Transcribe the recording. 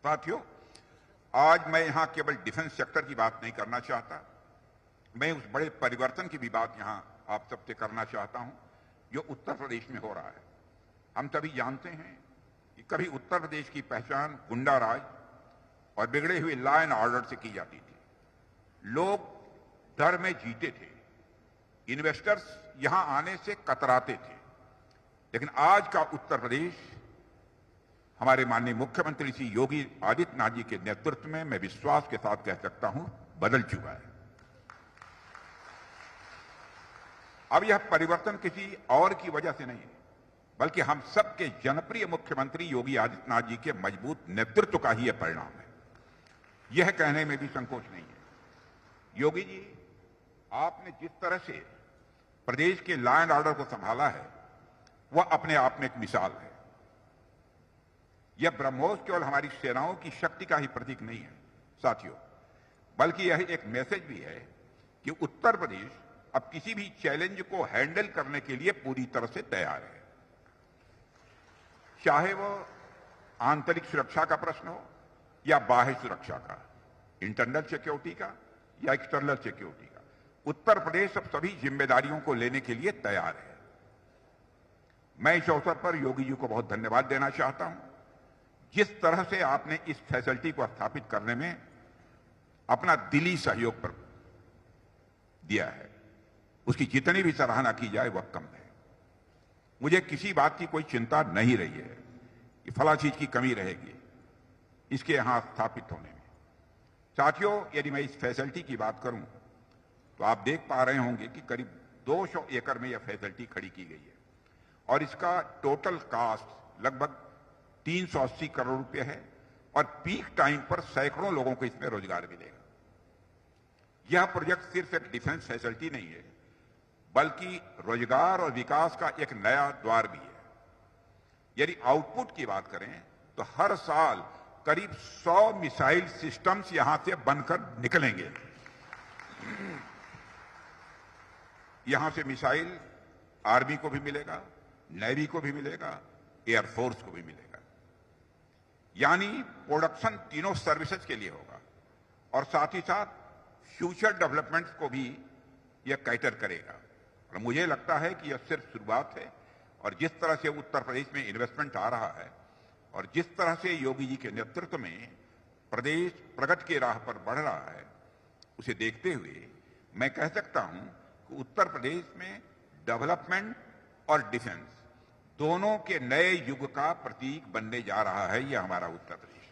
साथियों, आज मैं यहां केवल डिफेंस सेक्टर की बात नहीं करना चाहता, मैं उस बड़े परिवर्तन की भी बात यहां आप सबसे करना चाहता हूं जो उत्तर प्रदेश में हो रहा है। हम सभी जानते हैं कि कभी उत्तर प्रदेश की पहचान गुंडा राज और बिगड़े हुए लॉ एंड ऑर्डर से की जाती थी। लोग डर में जीते थे, इन्वेस्टर्स यहां आने से कतराते थे। लेकिन आज का उत्तर प्रदेश हमारे माननीय मुख्यमंत्री श्री योगी आदित्यनाथ जी के नेतृत्व में मैं विश्वास के साथ कह सकता हूं बदल चुका है। अब यह परिवर्तन किसी और की वजह से नहीं है, बल्कि हम सबके जनप्रिय मुख्यमंत्री योगी आदित्यनाथ जी के मजबूत नेतृत्व का ही यह परिणाम है। यह कहने में भी संकोच नहीं है। योगी जी, आपने जिस तरह से प्रदेश के लॉ एंड ऑर्डर को संभाला है वह अपने आप में एक मिसाल है। यह ब्रह्मोस केवल हमारी सेनाओं की शक्ति का ही प्रतीक नहीं है साथियों, बल्कि यह एक मैसेज भी है कि उत्तर प्रदेश अब किसी भी चैलेंज को हैंडल करने के लिए पूरी तरह से तैयार है। चाहे वो आंतरिक सुरक्षा का प्रश्न हो या बाह्य सुरक्षा का, इंटरनल सिक्योरिटी का या एक्सटर्नल सिक्योरिटी का, उत्तर प्रदेश अब सभी जिम्मेदारियों को लेने के लिए तैयार है। मैं इस अवसर पर योगी जी को बहुत धन्यवाद देना चाहता हूं। जिस तरह से आपने इस फैसिलिटी को स्थापित करने में अपना दिली सहयोग पर दिया है, उसकी जितनी भी सराहना की जाए वह कम है। मुझे किसी बात की कोई चिंता नहीं रही है कि फला चीज की कमी रहेगी इसके यहां स्थापित होने में। साथियों, यदि मैं इस फैसिलिटी की बात करूं तो आप देख पा रहे होंगे कि करीब 200 एकड़ में यह फैसिलिटी खड़ी की गई है और इसका टोटल कॉस्ट लगभग 380 करोड़ रुपए है और पीक टाइम पर सैकड़ों लोगों को इसमें रोजगार मिलेगा। यह प्रोजेक्ट सिर्फ एक डिफेंस फैसिलिटी नहीं है, बल्कि रोजगार और विकास का एक नया द्वार भी है। यदि आउटपुट की बात करें तो हर साल करीब 100 मिसाइल सिस्टम्स यहां से बनकर निकलेंगे। यहां से मिसाइल आर्मी को भी मिलेगा, नेवी को भी मिलेगा, एयरफोर्स को भी मिलेगा। यानी प्रोडक्शन तीनों सर्विसेज के लिए होगा और साथ ही साथ फ्यूचर डेवलपमेंट्स को भी यह कैटर करेगा। और मुझे लगता है कि यह सिर्फ शुरुआत है और जिस तरह से उत्तर प्रदेश में इन्वेस्टमेंट आ रहा है और जिस तरह से योगी जी के नेतृत्व में प्रदेश प्रगति की राह पर बढ़ रहा है, उसे देखते हुए मैं कह सकता हूं कि उत्तर प्रदेश में डेवलपमेंट और डिफेंस दोनों के नए युग का प्रतीक बनने जा रहा है यह हमारा उत्तर प्रदेश।